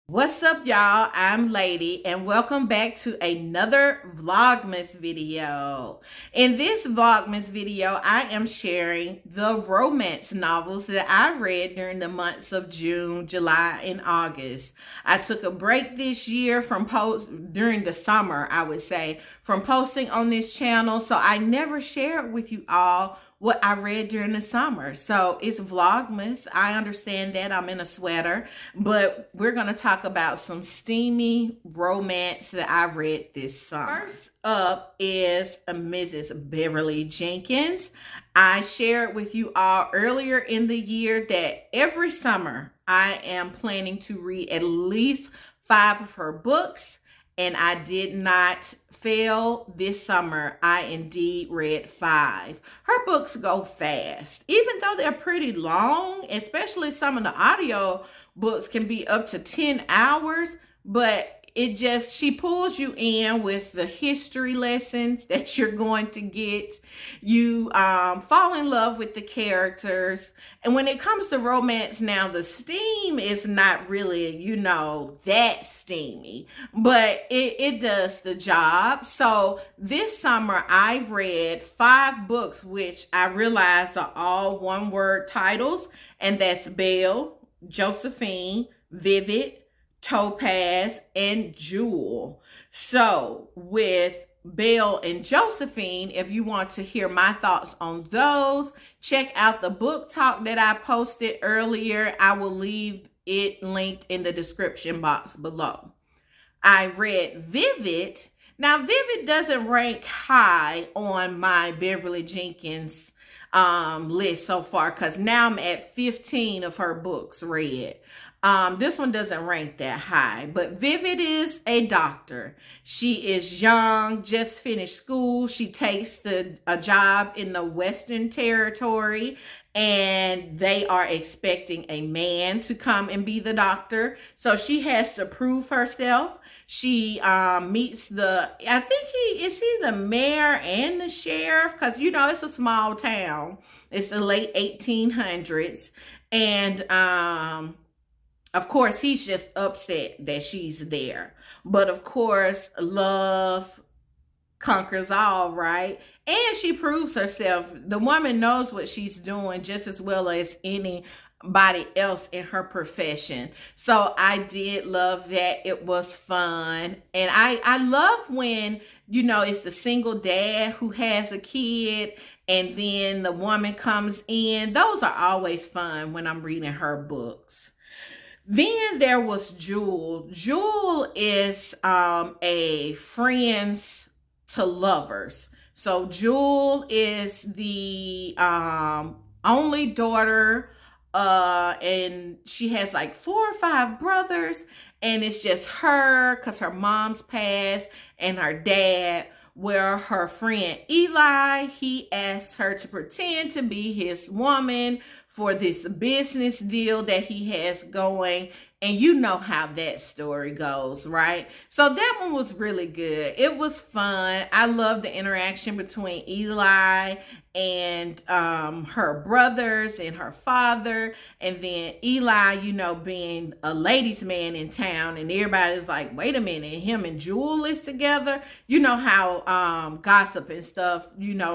What's up, y'all? I'm Lady, and welcome back to another Vlogmas video. In this Vlogmas video, I am sharing the romance novels that I read during the months of June, July, and August. I took a break this year from during the summer, I would say, from posting on this channel, so I never shared with you all what I read during the summer. So it's Vlogmas. I understand that I'm in a sweater, but we're going to talk about some steamy romance that I read this summer. First up is Mrs. Bevery Jenkins. I shared with you all earlier in the year that every summer I am planning to read at least 5 of her books, and I did not fail this summer. I indeed read 5. Her books go fast, even though they're pretty long, especially some of the audio books can be up to 10 hours, but she pulls you in with the history lessons that you're going to get. You fall in love with the characters. And when it comes to romance now, the steam is not really, that steamy, but it does the job. So this summer I read 5 books, which I realized are all one-word titles, and that's Belle, Josephine, Vivid, Topaz, and Jewel. So with Belle and Josephine, if you want to hear my thoughts on those, check out the book talk that I posted earlier. I will leave it linked in the description box below. I read Vivid. Now, Vivid doesn't rank high on my Bevery Jenkins list so far, because now I'm at 15 of her books read. This one doesn't rank that high, but Vivid is a doctor. She is young, just finished school. She takes a job in the Western Territory, and they are expecting a man to come and be the doctor. So she has to prove herself. She meets I think is he the mayor and the sheriff, because it's a small town. It's the late 1800s, and of course, he's just upset that she's there. But of course, love conquers all, right? And she proves herself. The woman knows what she's doing just as well as anybody else in her profession. So I did love that. It was fun. And I love when, it's the single dad who has a kid and then the woman comes in. Those are always fun when I'm reading her books. Then there was Jewel. Jewel is a friends to lovers. So Jewel is the only daughter, and she has like 4 or 5 brothers, and it's just her because her mom's passed and her dad. Where her friend Eli, he asked her to pretend to be his woman for this business deal that he has going. And you know how that story goes, right? So that one was really good. It was fun. I love the interaction between Eli and her brothers and her father. And then Eli, being a ladies' man in town, and everybody's like, wait a minute, him and Jewel is together. You know how gossip and stuff,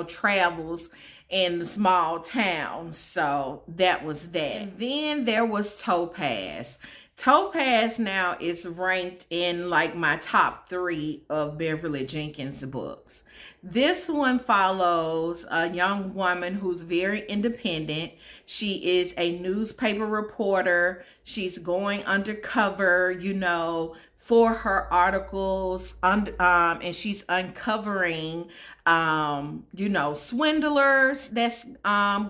travels in the small towns. So that was that. And then there was Topaz. Topaz now is ranked in like my top 3 of Bevery Jenkins books. This one follows a young woman who's very independent. She is a newspaper reporter. She's going undercover, for her articles, and she's uncovering, swindlers that's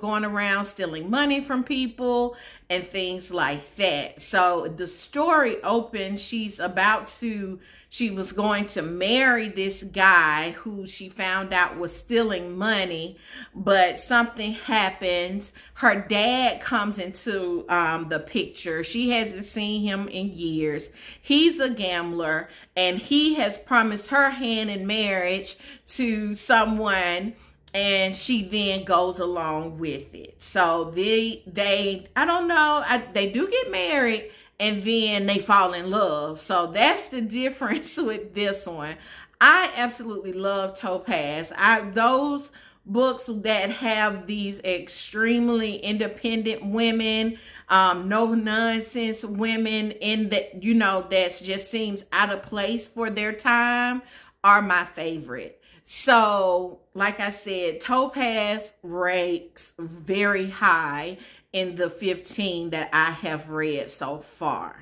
going around stealing money from people and things like that. So the story opens, she was going to marry this guy who she found out was stealing money, but something happens. Her dad comes into the picture. She hasn't seen him in years. He's a gambler, and he has promised her hand in marriage to someone, and she then goes along with it. So they do get married, and then they fall in love. So that's the difference with this one. I absolutely love Topaz. Those books that have these extremely independent women, no nonsense women in that, you know, that just seems out of place for their time, are my favorite. So, like I said, Topaz ranks very high in the 15 that I have read so far.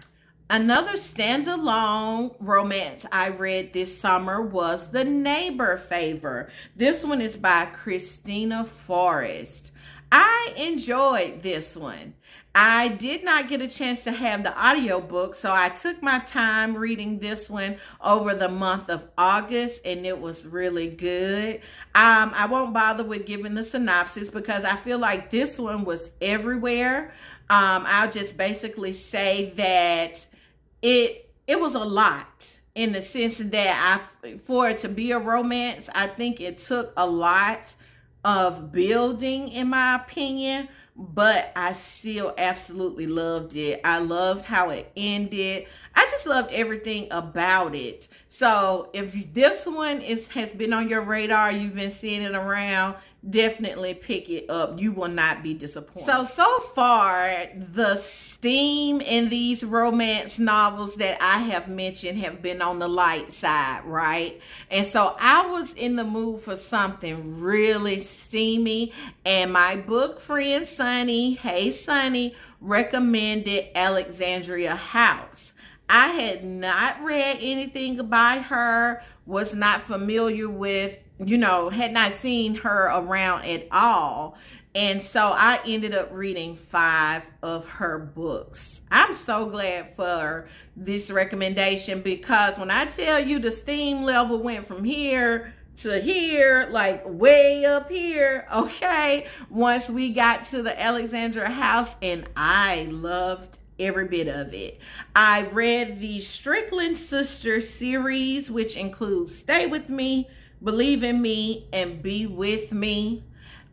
Another standalone romance I read this summer was The Neighbor Favor. This one is by Kristina Forester. I enjoyed this one. I did not get a chance to have the audiobook, so I took my time reading this one over the month of August, and it was really good. I won't bother with giving the synopsis because I feel like this one was everywhere. I'll just basically say that it was a lot, in the sense that for it to be a romance, I think it took a lot of building, in my opinion, but I still absolutely loved it. I loved how it ended. I just loved everything about it. So if this one has been on your radar, you've been seeing it around, definitely pick it up. You will not be disappointed. So far, the steam in these romance novels that I have mentioned have been on the light side, right? And so I was in the mood for something really steamy, and my book friend Sunny, hey Sunny, recommended Alexandria House. I had not read anything by her, was not familiar with, you know, had not seen her around at all. And so I ended up reading 5 of her books. I'm so glad for this recommendation, because when I tell you the steam level went from here to here, like way up here, okay, once we got to the Alexandria House, and I loved every bit of it. I read the Strickland Sisters series, which includes Stay With Me, Believe in Me, and Be With Me.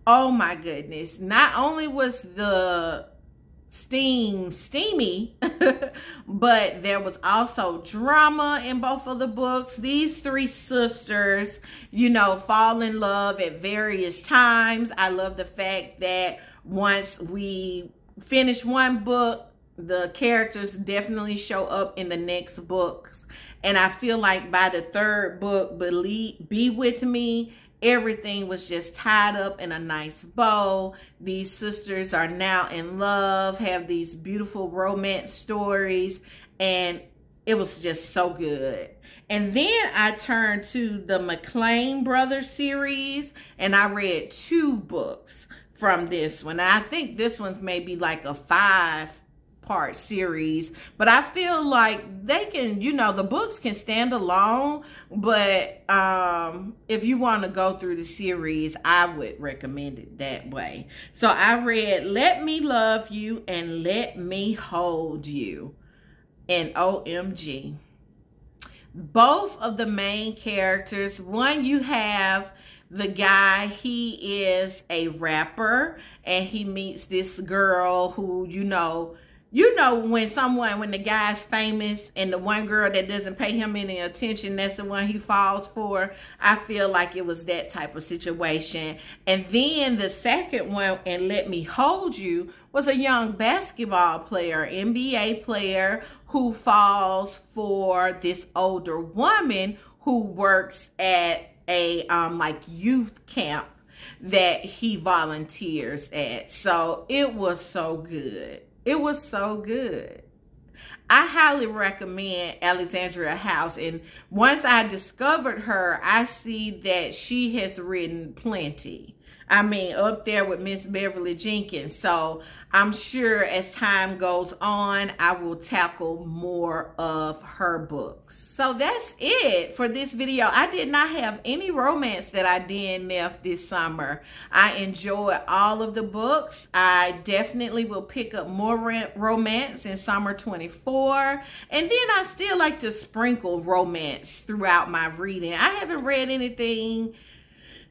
Oh my goodness. Not only was the steamy, but there was also drama in both of the books. These 3 sisters, you know, fall in love at various times. I love the fact that once we finish one book, the characters definitely show up in the next books. And I feel like by the 3rd book, Be With Me, everything was just tied up in a nice bow. These sisters are now in love, have these beautiful romance stories, and it was just so good. And then I turned to the McLean Brothers series, and I read 2 books from this one. I think this one's maybe like a 5-part series, but I feel like they can, you know, the books can stand alone, but if you want to go through the series, I would recommend it that way. So I read Let Me Love You and Let Me Hold You, and OMG, both of the main characters, one, you have the guy, he is a rapper, and he meets this girl who, you know when the guy's famous and the one girl that doesn't pay him any attention, that's the one he falls for. I feel like it was that type of situation. And then the second one, and Let Me Hold You, was a young basketball player, NBA player, who falls for this older woman who works at a like youth camp that he volunteers at. So it was so good. It was so good. I highly recommend Alexandria House. And once I discovered her, I see that she has written plenty. I mean, up there with Miss Bevery Jenkins. So I'm sure as time goes on, I will tackle more of her books. So that's it for this video. I did not have any romance that I DNF'd this summer. I enjoyed all of the books. I definitely will pick up more romance in summer 24. And then I still like to sprinkle romance throughout my reading. I haven't read anything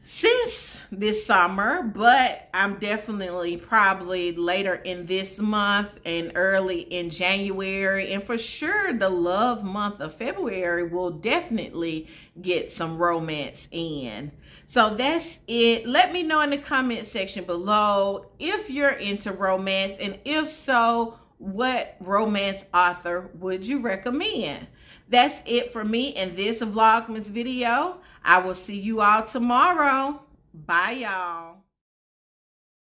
since this summer, but I'm definitely probably later in this month and early in January, and for sure the love month of February will definitely get some romance in. So that's it. Let me know in the comment section below if you're into romance, and if so, what romance author would you recommend? That's it for me in this Vlogmas video. I will see you all tomorrow. Bye, y'all.